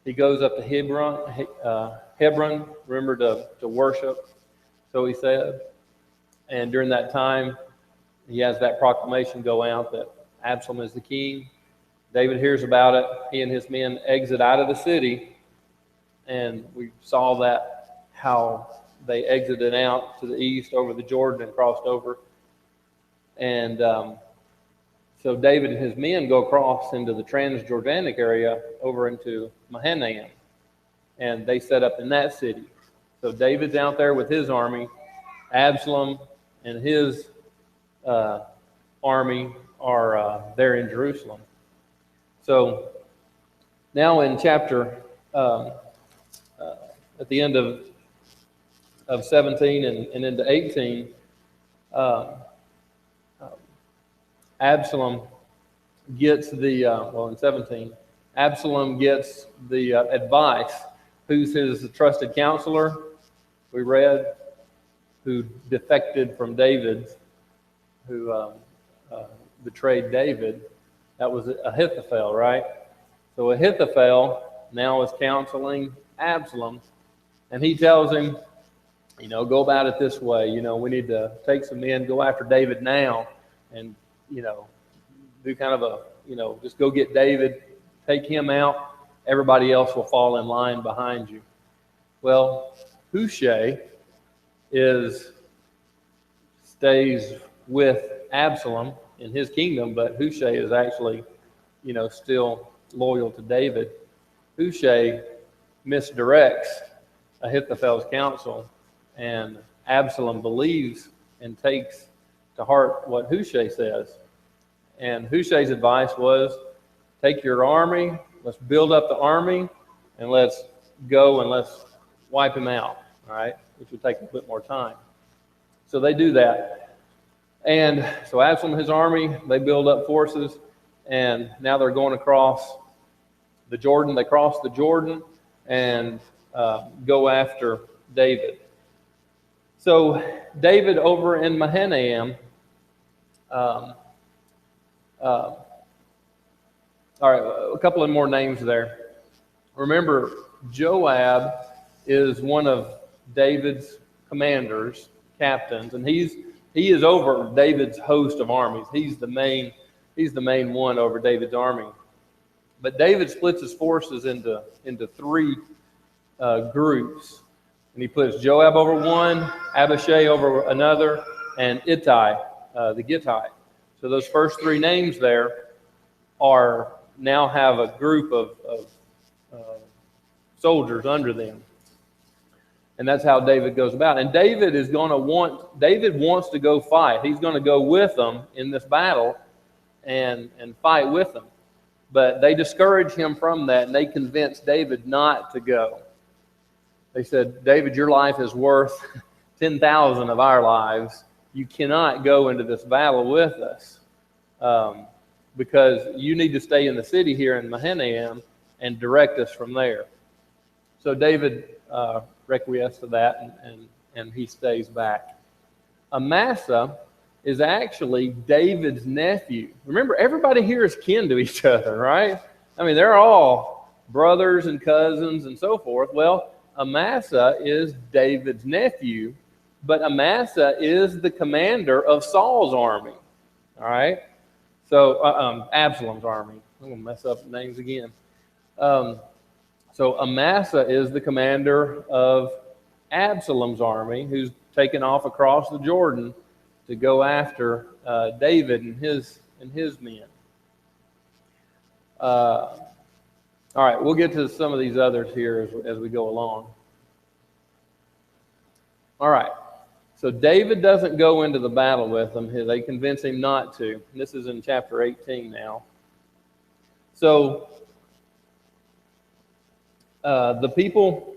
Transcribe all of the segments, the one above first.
He goes up to Hebron, remember, to worship, so he said. And during that time, he has that proclamation go out that Absalom is the king. David hears about it. He and his men exit out of the city, and we saw that how they exited out to the east over the Jordan and crossed over. And so David and his men go across into the Transjordanic area over into Mahanaim, and they set up in that city. So David's out there with his army. Absalom and his army are there in Jerusalem. So now in chapter, at the end of 17 and into 18, Absalom gets in 17, Absalom gets the advice. Who's his trusted counselor? We read, who defected from David, who betrayed David. That was Ahithophel, right? So Ahithophel now is counseling Absalom, and he tells him, go about it this way. We need to take some men, go after David now, and, do kind of just go get David, take him out. Everybody else will fall in line behind you. Well, Hushai stays with Absalom in his kingdom, but Hushai is actually, still loyal to David. Hushai misdirects Ahithophel's counsel, and Absalom believes and takes to heart what Hushai says. And Hushai's advice was, take your army, let's build up the army, and let's go and let's wipe him out, all right? Which would take a bit more time. So they do that. And so Absalom and his army, they build up forces, and now they're going across the Jordan. They cross the Jordan and go after David. So David over in Mahanaim, all right, a couple of more names there. Remember, Joab is one of David's commanders, captains, and he is over David's host of armies. He's the main one over David's army. But David splits his forces into three groups, and he puts Joab over one, Abishai over another, and Ittai, the Gittite. So those first three names there now have a group of soldiers under them. And that's how David goes about. And David wants to go fight. He's going to go with them in this battle and fight with them. But they discourage him from that, and they convince David not to go. They said, David, your life is worth 10,000 of our lives. You cannot go into this battle with us. Because you need to stay in the city here in Mahanaim and direct us from there. So David requiesced to that, and he stays back. Amasa is actually David's nephew. Remember, everybody here is kin to each other, right? I mean, they're all brothers and cousins and so forth. Well, Amasa is David's nephew, but Amasa is the commander of Saul's army, all right? So Absalom's army. I'm going to mess up the names again. So Amasa is the commander of Absalom's army, who's taken off across the Jordan to go after David and his men. All right, we'll get to some of these others here as we go along. All right. So David doesn't go into the battle with them. They convince him not to. This is in chapter 18 now. So the people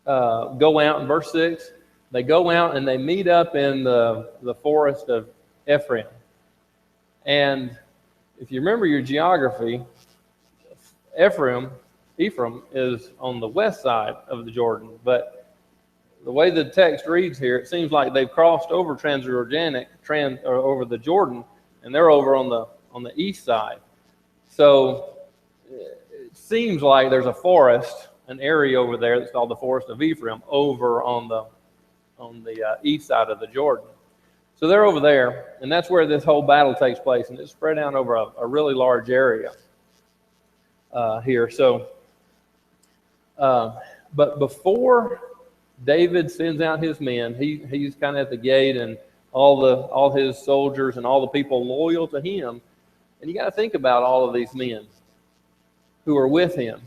go out in verse 6. They go out and they meet up in the forest of Ephraim. And if you remember your geography, Ephraim is on the west side of the Jordan, but the way the text reads here, it seems like they've crossed over over the Jordan, and they're over on the east side. So seems like there's a forest, an area over there that's called the Forest of Ephraim, over on the east side of the Jordan. So they're over there, and that's where this whole battle takes place, and it's spread out over a really large area here. So, but before David sends out his men, he's kind of at the gate, and all his soldiers and all the people loyal to him. And you got to think about all of these men who are with him.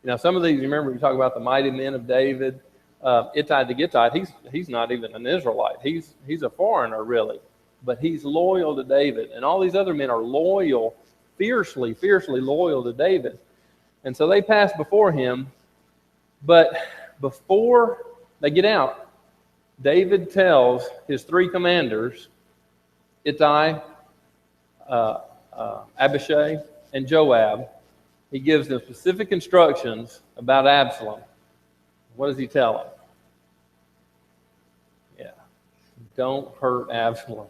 You know, some of these, you remember we talk about the mighty men of David. Ittai the Gittite, he's not even an Israelite. He's a foreigner, really. But he's loyal to David. And all these other men are loyal, fiercely loyal to David. And so they pass before him. But before they get out, David tells his three commanders, Ittai, Abishai, and Joab, he gives them specific instructions about Absalom. What does he tell them? Yeah, don't hurt Absalom.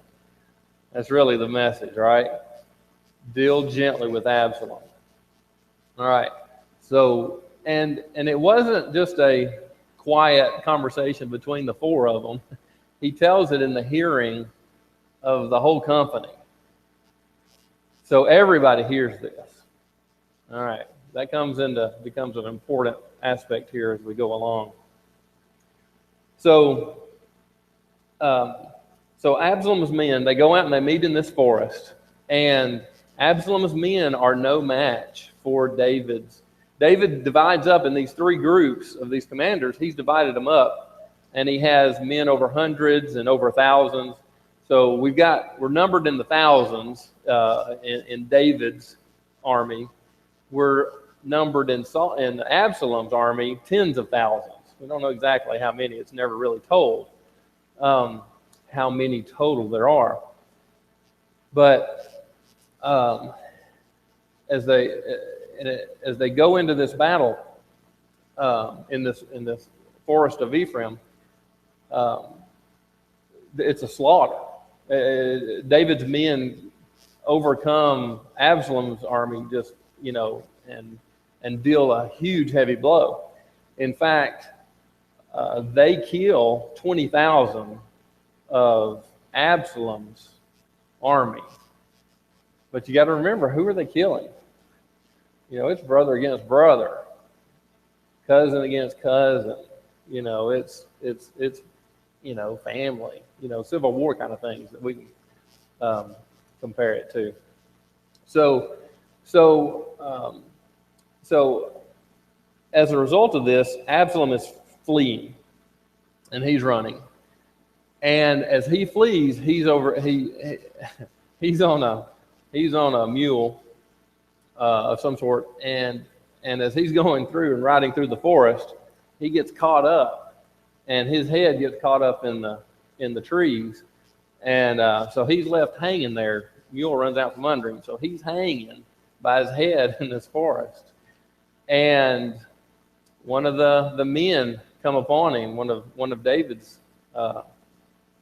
That's really the message, right? Deal gently with Absalom. All right. So, and it wasn't just a quiet conversation between the four of them. He tells it in the hearing of the whole company. So everybody hears this. All right. That becomes an important aspect here as we go along. So Absalom's men, they go out and they meet in this forest, and Absalom's men are no match for David's. David divides up in these three groups of these commanders. He's divided them up, and he has men over hundreds and over thousands. So we're numbered in the thousands in David's army. We're numbered in Absalom's army, tens of thousands. We don't know exactly how many. It's never really told how many total there are. But as they go into this battle in this forest of Ephraim, it's a slaughter. David's men overcome Absalom's army, just and deal a huge heavy blow. In fact, they kill 20,000 of Absalom's army. But you got to remember, who are they killing? It's brother against brother, cousin against cousin. It's family. Civil War kind of things that we can compare it to. So as a result of this, Absalom is fleeing, and he's running. And as he flees, he's on a mule of some sort, and as he's going through and riding through the forest, he gets caught up, and his head gets caught up in the trees, and so he's left hanging there. Mule runs out from under him, so he's hanging by his head in this forest. And one of the men come upon him, one of David's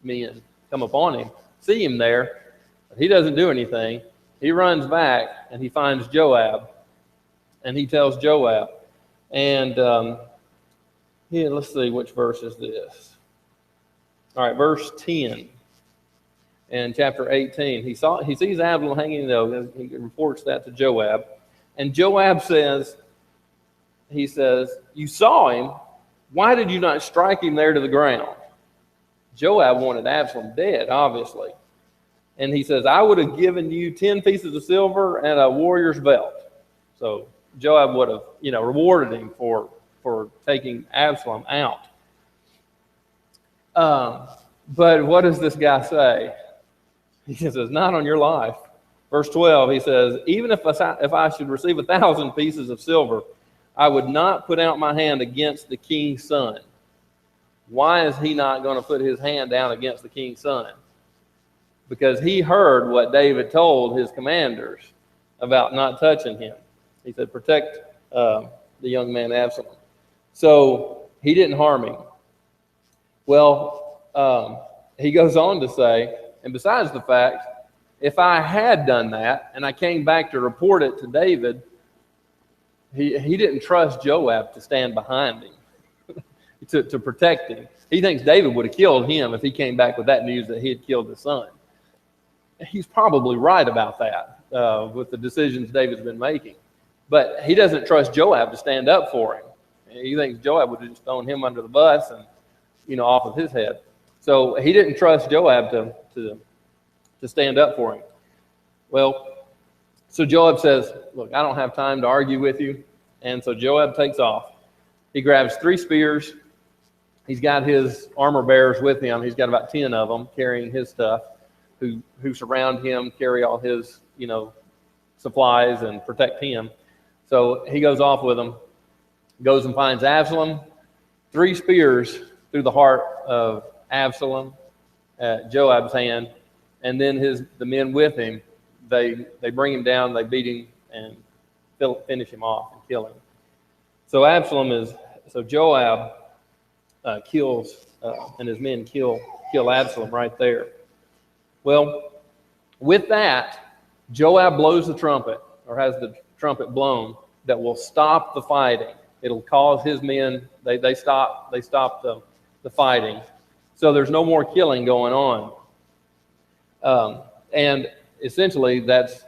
men come upon him, see him there, but he doesn't do anything. He runs back and he finds Joab, and he tells Joab. And here, let's see, which verse is this? All right, verse 10 in chapter 18. He sees Absalom hanging there. He reports that to Joab, and Joab says, "You saw him. Why did you not strike him there to the ground?" Joab wanted Absalom dead, obviously. And he says, "I would have given you 10 pieces of silver and a warrior's belt." So Joab would have, rewarded him for taking Absalom out. But what does this guy say? He says, "Not on your life." Verse 12, he says, "Even if I should receive 1,000 pieces of silver, I would not put out my hand against the king's son." Why is he not going to put his hand down against the king's son? Because he heard what David told his commanders about not touching him. He said, protect the young man Absalom. So he didn't harm him. Well, he goes on to say, and besides the fact, if I had done that and I came back to report it to David, he didn't trust Joab to stand behind him, to protect him. He thinks David would have killed him if he came back with that news that he had killed his son. He's probably right about that with the decisions David's been making. But he doesn't trust Joab to stand up for him. He thinks Joab would have just thrown him under the bus and, off of his head. So he didn't trust Joab to stand up for him. Well, so Joab says, look, I don't have time to argue with you. And so Joab takes off. He grabs 3 spears. He's got his armor bearers with him. He's got about 10 of them carrying his stuff, who surround him, carry all his, supplies and protect him. So he goes off with them, goes and finds Absalom, 3 spears through the heart of Absalom at Joab's hand, and then the men with him, they bring him down, they beat him, and finish him off and kill him. So Joab kills, and his men kill Absalom right there. Well, with that, Joab blows the trumpet, or has the trumpet blown, that will stop the fighting. It'll cause his men, they stop the fighting. So there's no more killing going on. And essentially that's,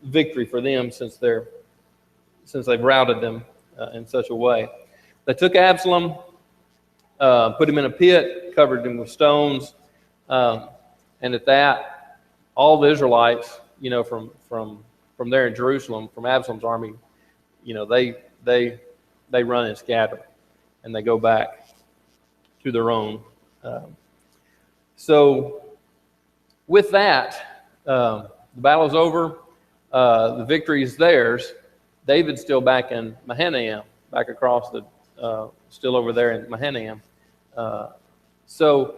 victory for them since they've routed them in such a way. They took Absalom, put him in a pit, covered him with stones, and at that, all the Israelites, from there in Jerusalem, from Absalom's army, they run and scatter, and they go back to their own. So with that, the battle's over. The victory is theirs. David's still back in Mahanaim, back across still over there in Mahanaim. So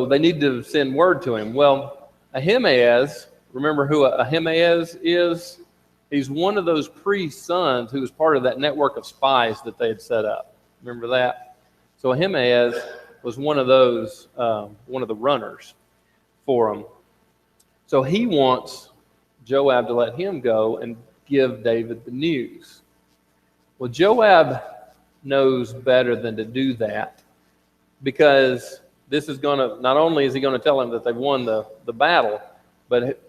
they need to send word to him. Well, Ahimaaz, remember who Ahimaaz is? He's one of those priest's sons who was part of that network of spies that they had set up. Remember that? So Ahimaaz was one of those, one of the runners for him. So he wants Joab to let him go and give David the news. Well, Joab knows better than to do that, because this is going to, not only is he going to tell him that they've won the battle, but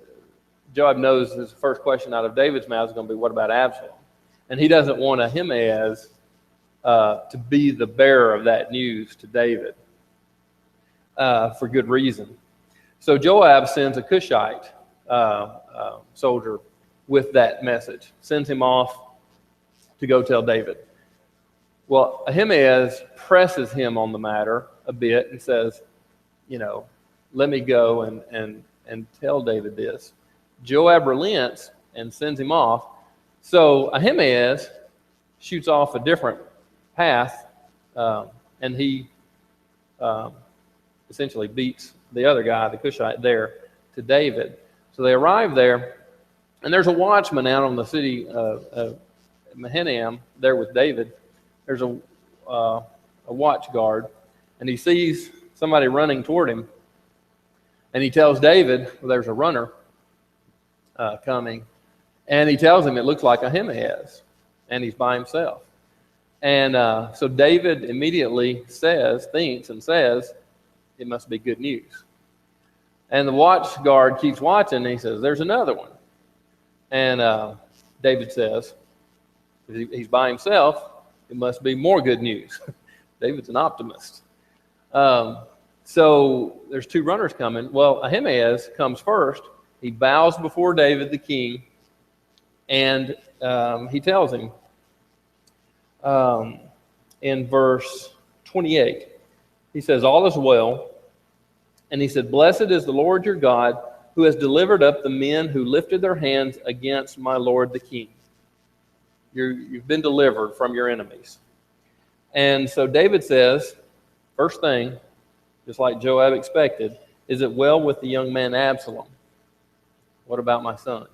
Joab knows his first question out of David's mouth is going to be, what about Absalom? And he doesn't want Ahimaaz to be the bearer of that news to David for good reason. So Joab sends a Cushite soldier with that message, sends him off to go tell David. Well, Ahimaaz presses him on the matter a bit and says, let me go and tell David this. Joab relents and sends him off. So Ahimaaz shoots off a different path, and he essentially beats the other guy, the Cushite, there to David. So they arrive there, and there's a watchman out on the city of Mahanaim there with David. There's a watch guard, and he sees somebody running toward him, and he tells David, well, there's a runner coming, and he tells him it looks like Ahimaaz, and he's by himself. And so David immediately thinks and says, it must be good news. And the watch guard keeps watching, and he says, there's another one. And David says, he's by himself, it must be more good news. David's an optimist. So there's 2 runners coming. Well, Ahimaaz comes first. He bows before David the king, and he tells him in verse 28, he says, all is well. And he said, blessed is the Lord your God, who has delivered up the men who lifted their hands against my lord the king. You've been delivered from your enemies. And so David says, first thing, just like Joab expected, is it well with the young man Absalom? What about my son?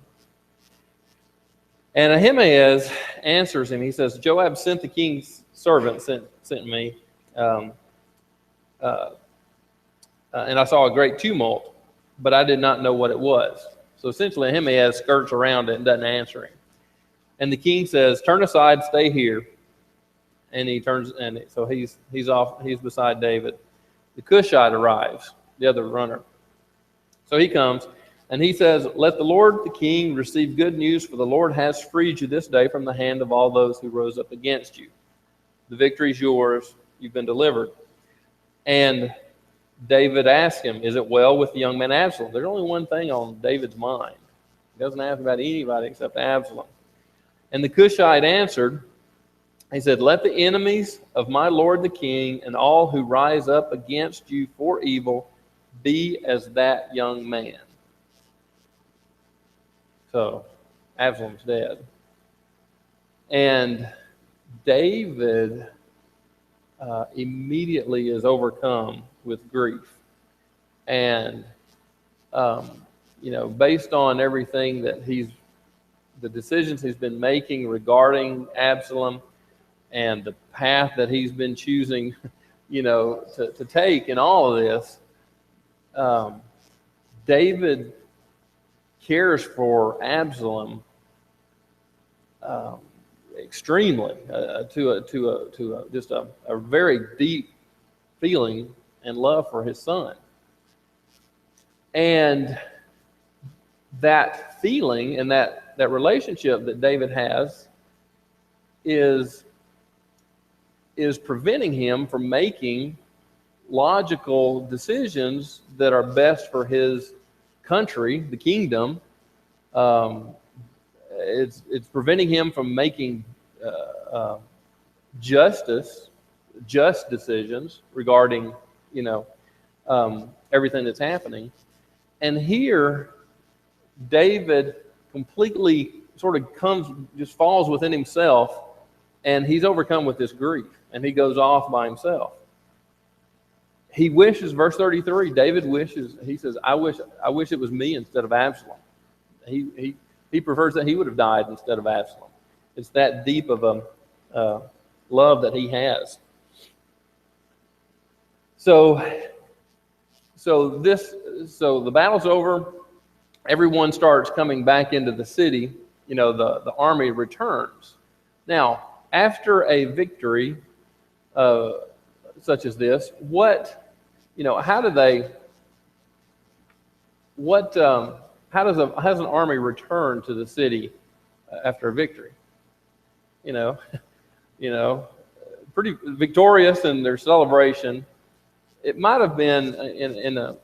And Ahimaaz answers him. He says, Joab sent the king's servant, sent me, and I saw a great tumult, but I did not know what it was. So essentially, Ahimaaz skirts around it and doesn't answer him. And the king says, turn aside, stay here. And he turns, and so he's off, he's beside David. The Cushite arrives, the other runner. So he comes, and he says, let the Lord the king receive good news, for the Lord has freed you this day from the hand of all those who rose up against you. The victory is yours. You've been delivered. And David asked him, is it well with the young man Absalom? There's only one thing on David's mind. He doesn't ask about anybody except Absalom. And the Cushite answered, he said, let the enemies of my lord the king and all who rise up against you for evil be as that young man. So Absalom's dead. And David immediately is overcome with grief. And, based on everything that the decisions he's been making regarding Absalom and the path that he's been choosing, to take in all of this, David cares for Absalom extremely, to just a very deep feeling and love for his son. And that feeling and that relationship that David has is preventing him from making logical decisions that are best for his country, the kingdom. It's preventing him from making just decisions regarding, everything that's happening. And here, David completely sort of just falls within himself, and he's overcome with this grief, and he goes off by himself. He wishes, verse 33, David wishes, he says, I wish it was me instead of Absalom. He prefers that he would have died instead of Absalom. It's that deep of a love that he has. So the battle's over. Everyone starts coming back into the city. The army returns. Now, after a victory such as this, how does an army return to the city after a victory? Pretty victorious in their celebration. It might have been in a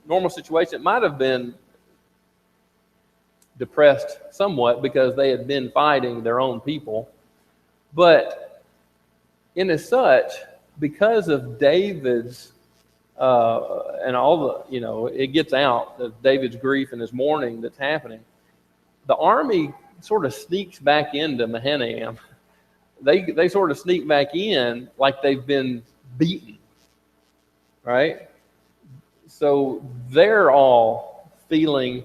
normal situation. It might have been depressed somewhat because they had been fighting their own people, but in as such, because of David's and all the, it gets out of David's grief and his mourning that's happening, the army sort of sneaks back into Mahanaim. They sort of sneak back in like they've been beaten, right? So they're all feeling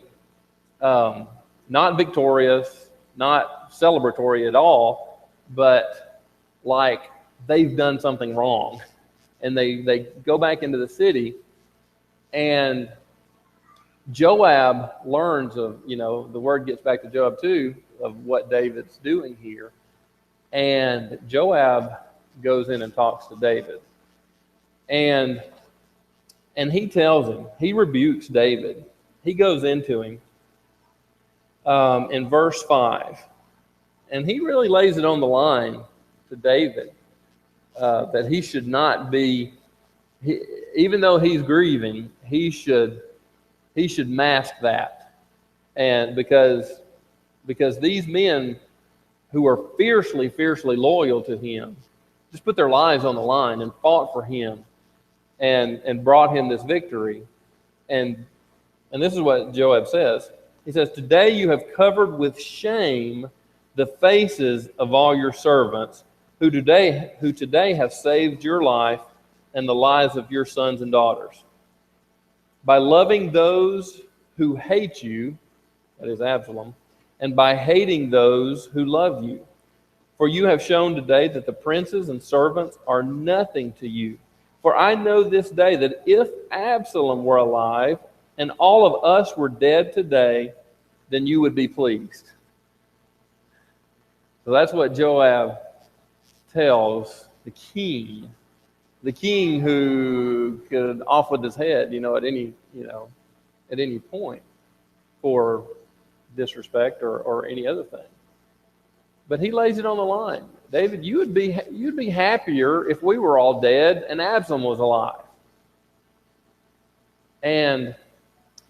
not victorious, not celebratory at all, but like they've done something wrong. And they go back into the city, and Joab learns of, the word gets back to Joab too, of what David's doing here. And Joab goes in and talks to David. And he tells him, he rebukes David. He goes into him in verse 5. And he really lays it on the line to David. That he should not be, even though he's grieving, he should mask that, and because these men who are fiercely loyal to him just put their lives on the line and fought for him, and brought him this victory, and this is what Joab says. He says, "Today you have covered with shame the faces of all your servants, who today have saved your life and the lives of your sons and daughters. By loving those who hate you," that is Absalom, "and by hating those who love you. For you have shown today that the princes and servants are nothing to you. For I know this day that if Absalom were alive and all of us were dead today, then you would be pleased." So that's what Joab tells the king who could off with his head, at any point for disrespect or any other thing. But he lays it on the line. David, you'd be happier if we were all dead and Absalom was alive. And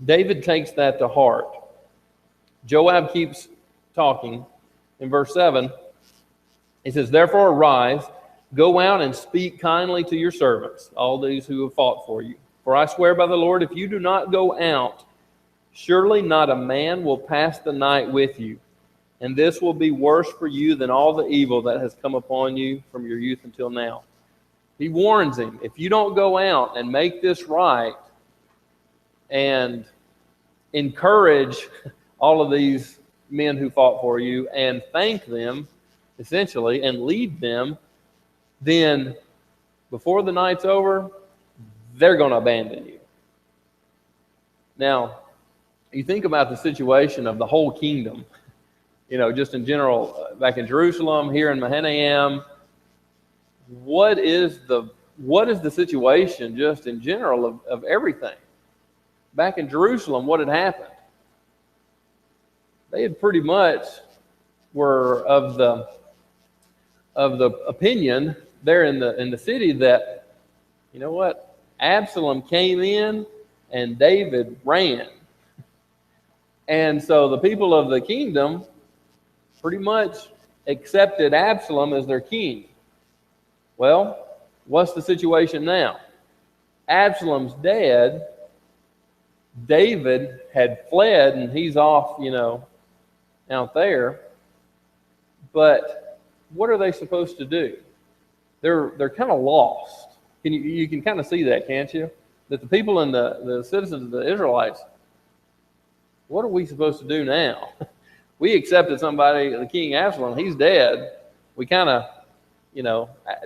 David takes that to heart. Joab keeps talking. In verse 7, he says, "Therefore arise, go out and speak kindly to your servants, all these who have fought for you. For I swear by the Lord, if you do not go out, surely not a man will pass the night with you. And this will be worse for you than all the evil that has come upon you from your youth until now." He warns him, if you don't go out and make this right and encourage all of these men who fought for you and thank them, essentially, and lead them, then before the night's over, they're going to abandon you. Now, you think about the situation of the whole kingdom, just in general, back in Jerusalem, here in Mahanaim, what is the situation just in general of everything? Back in Jerusalem, what had happened? They had pretty much were of the opinion there in the city that, Absalom came in and David ran. And so the people of the kingdom pretty much accepted Absalom as their king. Well, what's the situation now? Absalom's dead. David had fled and he's off, out there. But what are they supposed to do? They're kind of lost. You can kind of see that, can't you? That the people and the citizens of the Israelites, what are we supposed to do now? We accepted somebody, the king Absalom, he's dead. We kind of,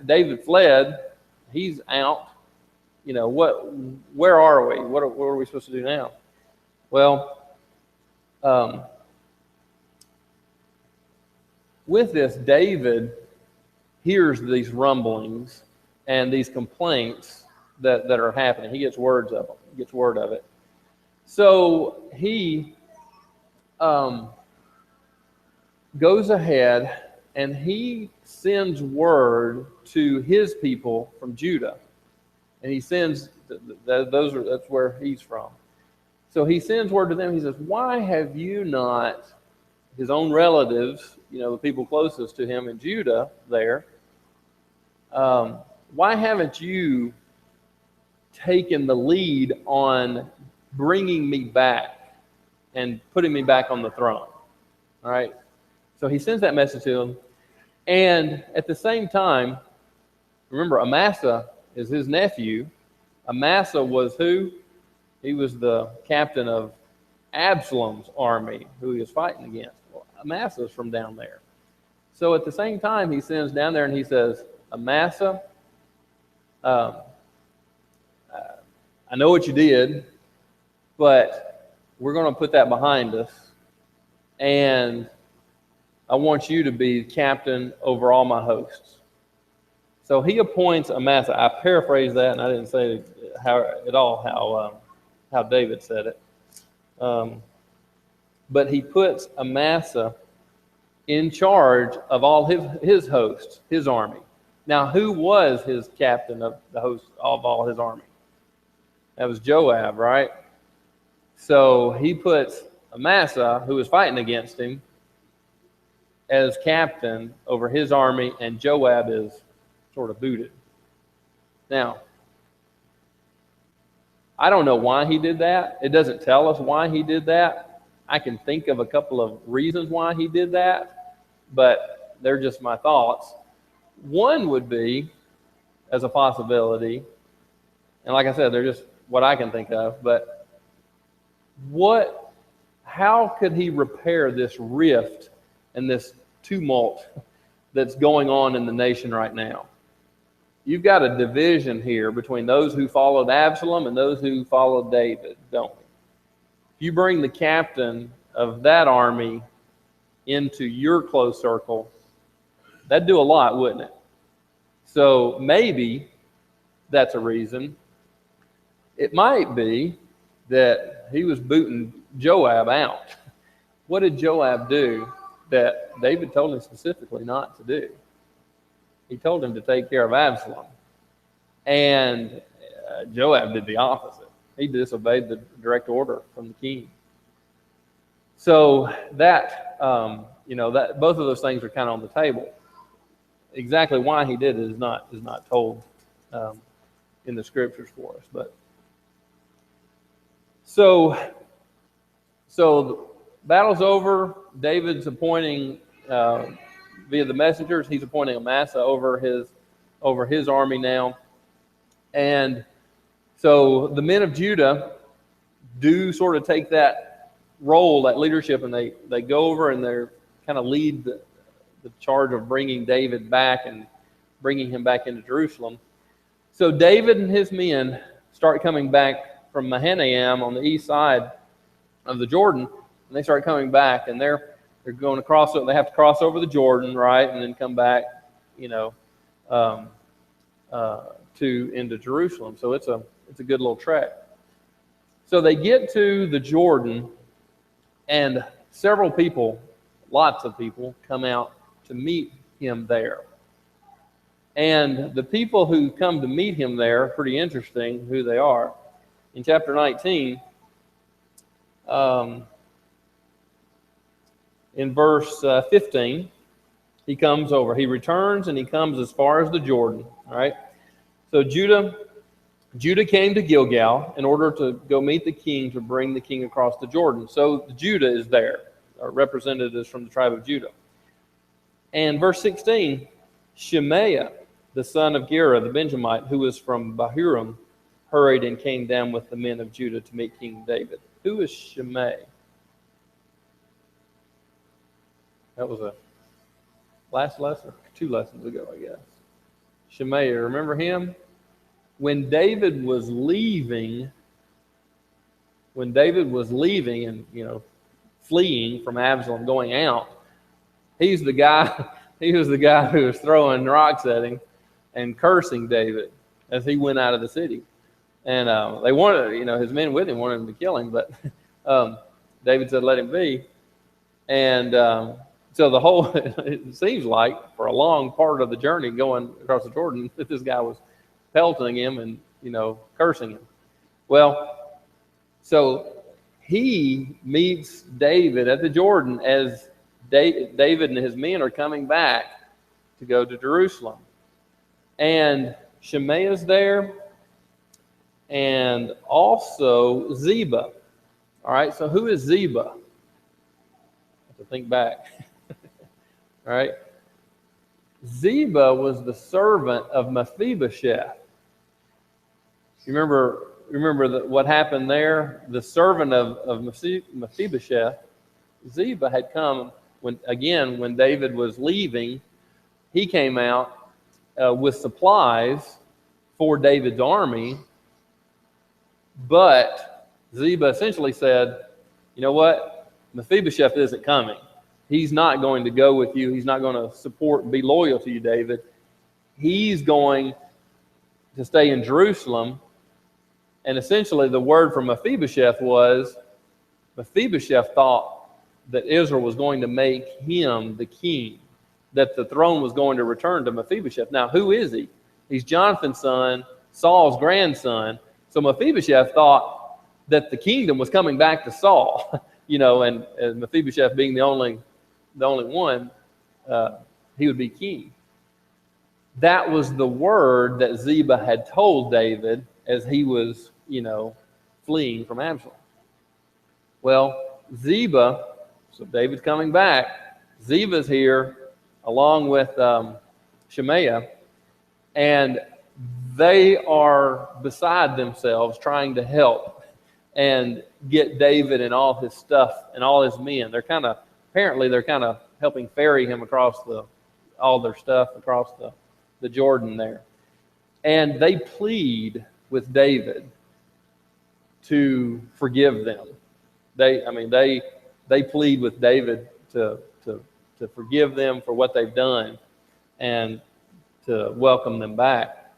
David fled, he's out. Where are we? What are we supposed to do now? Well, with this, David hears these rumblings and these complaints that are happening. He gets word of it. So he goes ahead and he sends word to his people from Judah. And he sends, that's where he's from. So he sends word to them. He says, why have you not, his own relatives, the people closest to him in Judah there, why haven't you taken the lead on bringing me back and putting me back on the throne? All right. So he sends that message to them. And at the same time, remember, Amasa is his nephew. Amasa was who? He was the captain of Absalom's army, who he was fighting against. Well, Amasa is from down there. So at the same time, he sends down there and he says, Amasa, I know what you did, but we're going to put that behind us. And I want you to be captain over all my hosts. So he appoints Amasa. I paraphrase that, and I didn't say how David said it. But he puts Amasa in charge of all his hosts, his army. Now, who was his captain of the host of all his army? That was Joab, right? So he puts Amasa, who was fighting against him, as captain over his army, and Joab is sort of booted. Now, I don't know why he did that. It doesn't tell us why he did that. I can think of a couple of reasons why he did that, but they're just my thoughts. One would be, as a possibility, and like I said, they're just what I can think of, but how could he repair this rift and this tumult that's going on in the nation right now? You've got a division here between those who followed Absalom and those who followed David, don't we? If you bring the captain of that army into your close circle, That'd do a lot, wouldn't it? So maybe that's a reason. It might be that he was booting Joab out. What did Joab do that David told him specifically not to do? He told him to take care of Absalom. And Joab did the opposite. He disobeyed the direct order from the king. So that, that both of those things are kind of on the table. Exactly why he did it is not told in the scriptures for us. But so the battle's over. David's appointing via the messengers. He's appointing Amasa over his army now, and so the men of Judah do sort of take that role, that leadership, and they go over and they're kind of lead the charge of bringing David back and bringing him back into Jerusalem. So David and his men start coming back from Mahanaim on the east side of the Jordan, and they start coming back, and they're going across. They have to cross over the Jordan, right, and then come back, into Jerusalem. So it's a good little trek. So they get to the Jordan, and several people, lots of people, come out to meet him there. And the people who come to meet him there are pretty interesting who they are. In chapter 19, in verse 15, he comes over. He returns and he comes as far as the Jordan. All right. So Judah came to Gilgal in order to go meet the king to bring the king across the Jordan. So Judah is there, representatives from the tribe of Judah. And verse 16, Shemaiah, the son of Gera, the Benjamite, who was from Bahurim, hurried and came down with the men of Judah to meet King David. Who is Shimei? That was a last lesson, 2 lessons ago, I guess. Shimei, remember him? When David was leaving and, fleeing from Absalom, going out, he was the guy who was throwing rocks at him and cursing David as he went out of the city. And they wanted, his men with him wanted him to kill him, but David said, let him be. And so the whole, it seems like for a long part of the journey going across the Jordan, that this guy was pelting him and, cursing him. Well, so he meets David at the Jordan as David and his men are coming back to go to Jerusalem. And Shimei is there, and also Ziba. All right, so who is Ziba? I have to think back. All right. Ziba was the servant of Mephibosheth. You remember what happened there? The servant of Mephibosheth, Ziba, had come when David was leaving. He came out with supplies for David's army, but Ziba essentially said, you know what? Mephibosheth isn't coming. He's not going to go with you. He's not going to support and be loyal to you, David. He's going to stay in Jerusalem. And essentially the word from Mephibosheth was, Mephibosheth thought that Israel was going to make him the king, that the throne was going to return to Mephibosheth. Now, who is he? He's Jonathan's son, Saul's grandson. So Mephibosheth thought that the kingdom was coming back to Saul, and Mephibosheth being the only one, he would be king. That was the word that Ziba had told David as he was, fleeing from Absalom. Well, Ziba, so David's coming back. Ziba's here along with Shemaiah, and they are beside themselves trying to help and get David and all his stuff and all his men. They're kind of helping ferry him across all their stuff across the Jordan there. And they plead with David to forgive them. They plead with David to forgive them for what they've done. and to welcome them back.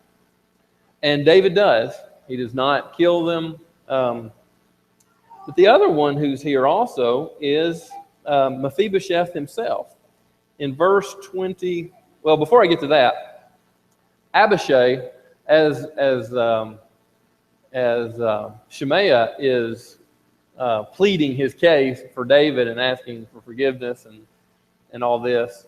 And David does. He does not kill them. But the other one who's here also is Mephibosheth himself. In verse 20, well, before I get to that, Abishai, as Shemaiah is pleading his case for David and asking for forgiveness and all this,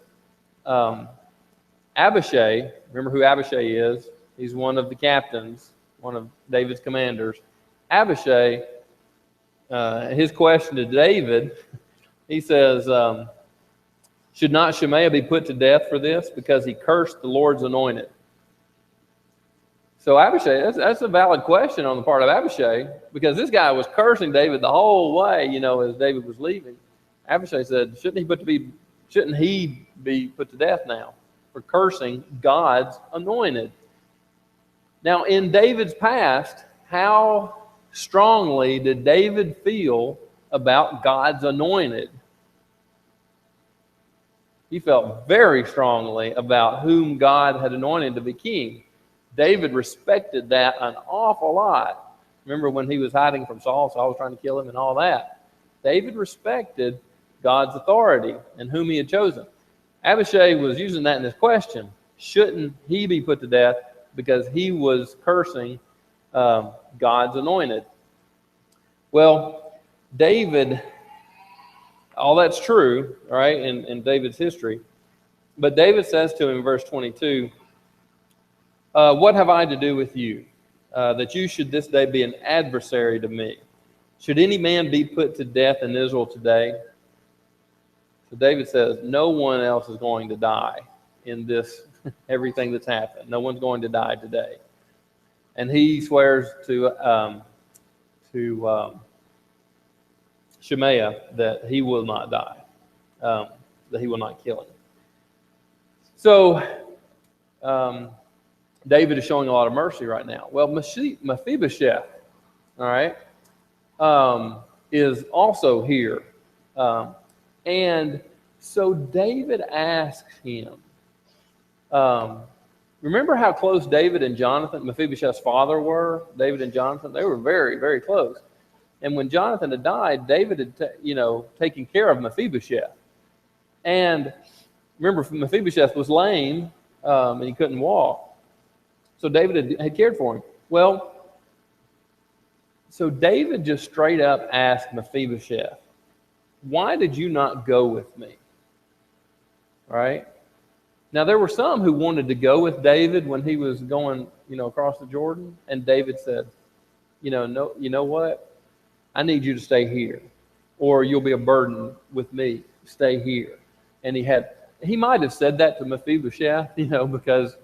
Abishai, remember who Abishai is? He's one of the captains, one of David's commanders. Abishai, his question to David, he says, should not Shemaiah be put to death for this? Because he cursed the Lord's anointed. So Abishai, that's a valid question on the part of Abishai, because this guy was cursing David the whole way, as David was leaving. Abishai said, shouldn't he be put to death now for cursing God's anointed? Now, in David's past, how strongly did David feel about God's anointed? He felt very strongly about whom God had anointed to be king. David respected that an awful lot. Remember when he was hiding from Saul, Saul was trying to kill him and all that. David respected God's authority and whom he had chosen. Abishai was using that in his question. Shouldn't he be put to death because he was cursing God's anointed? Well, David, all that's true, all right, in David's history. But David says to him in verse 22, what have I to do with you, that you should this day be an adversary to me? Should any man be put to death in Israel today? So David says, no one else is going to die in this, everything that's happened. No one's going to die today. And he swears to Shemaiah that he will not die, that he will not kill him. So David is showing a lot of mercy right now. Well, Mephibosheth, all right, is also here. And so David asks him, remember how close David and Jonathan, Mephibosheth's father, were? David and Jonathan, they were very, very close. And when Jonathan had died, David had, taken care of Mephibosheth. And remember, Mephibosheth was lame and he couldn't walk. So David had cared for him. Well, so David just straight up asked Mephibosheth, why did you not go with me? All right? Now, there were some who wanted to go with David when he was going, across the Jordan. And David said, no, you know what? I need you to stay here, or you'll be a burden with me. Stay here. And he might have said that to Mephibosheth, because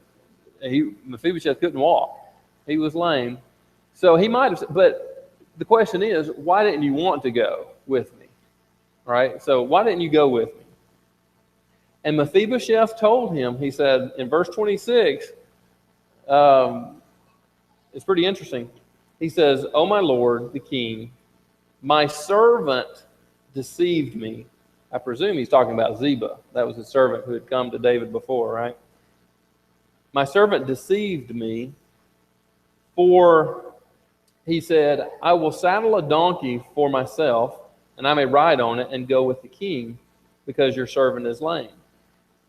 Mephibosheth couldn't walk. He was lame. So he might have, but the question is, why didn't you want to go with me? All right? So why didn't you go with me? And Mephibosheth told him, he said in verse 26, it's pretty interesting. He says, "O my lord, the king, my servant deceived me." I presume he's talking about Ziba. That was his servant who had come to David before, right? "My servant deceived me, for," he said, "I will saddle a donkey for myself, and I may ride on it and go with the king, because your servant is lame.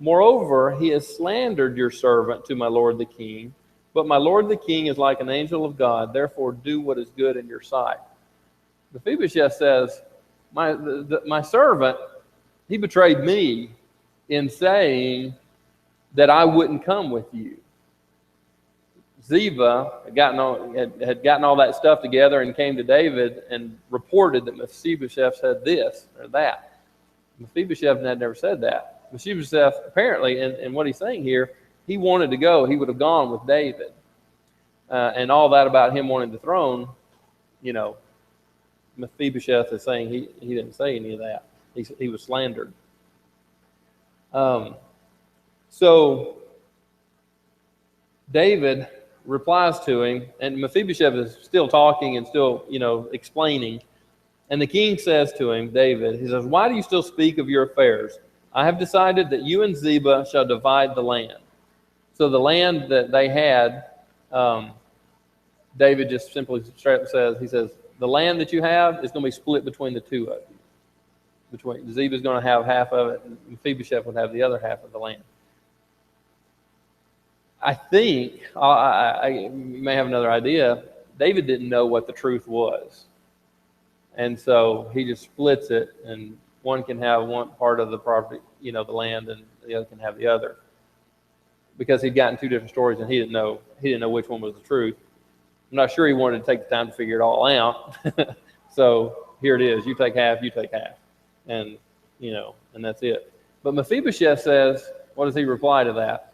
Moreover, he has slandered your servant to my lord the king, but my lord the king is like an angel of God, therefore do what is good in your sight." Mephibosheth says, my servant, he betrayed me in saying that I wouldn't come with you. Ziba had gotten all that stuff together and came to David and reported that Mephibosheth said this or that. Mephibosheth had never said that. Mephibosheth, apparently, and what he's saying here, he wanted to go. He would have gone with David. And all that about him wanting the throne, Mephibosheth is saying he didn't say any of that. He was slandered. So David replies to him, and Mephibosheth is still talking and still, explaining. And the king says to him, David, he says, "Why do you still speak of your affairs? I have decided that you and Ziba shall divide the land. So the land that they had, David just simply straight up says, he says, the land that you have is going to be split between the two of you. Ziba's going to have half of it, and Mephibosheth would have the other half of the land. I think, you may have another idea, David didn't know what the truth was. And so he just splits it, and one can have one part of the property, the land, and the other can have the other. Because he'd gotten two different stories, and he didn't know which one was the truth. I'm not sure he wanted to take the time to figure it all out. So here it is. You take half, and and that's it. But Mephibosheth says, what does he reply to that?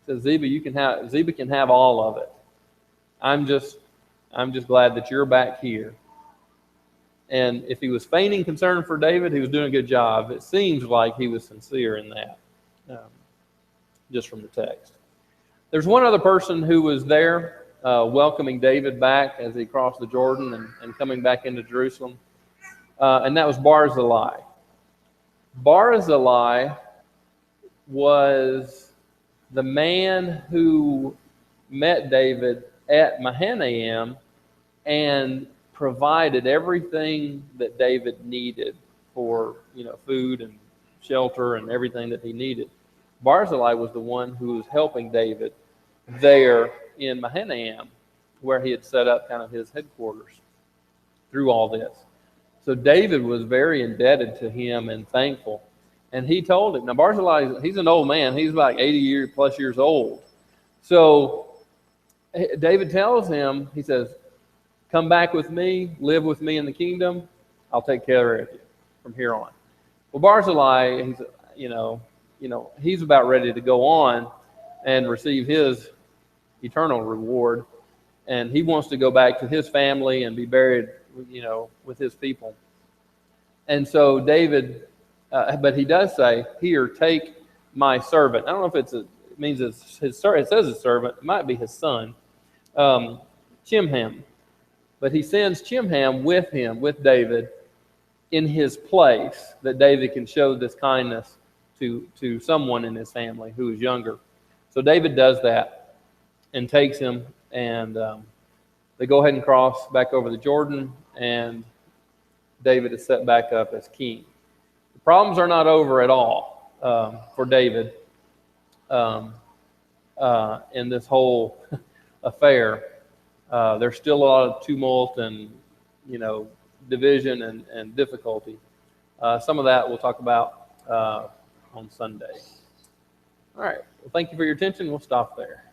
He says, Ziba can have all of it. I'm just glad that you're back here. And if he was feigning concern for David, he was doing a good job. It seems like he was sincere in that, just from the text. There's one other person who was there welcoming David back as he crossed the Jordan and coming back into Jerusalem, and that was Barzillai. Barzillai was the man who met David at Mahanaim and provided everything that David needed for food and shelter and everything that he needed. Barzillai was the one who was helping David there in Mahanaim, where he had set up kind of his headquarters through all this. So David was very indebted to him and thankful. And he told him, now Barzillai, he's an old man. He's like 80 plus years old. So David tells him, he says, come back with me, live with me in the kingdom. I'll take care of you from here on. Well, Barzillai, he's about ready to go on and receive his eternal reward, and he wants to go back to his family and be buried, with his people. And so David, but he does say, "Here, take my servant." I don't know if it means it's his servant. It says his servant. It might be his son, Chimham. But he sends Chimham with him, with David, in his place, that David can show this kindness to someone in his family who is younger. So David does that and takes him, and they go ahead and cross back over the Jordan, and David is set back up as king. The problems are not over at all for David in this whole affair. There's still a lot of tumult and division and difficulty. Some of that we'll talk about on Sunday. All right. Well, thank you for your attention. We'll stop there.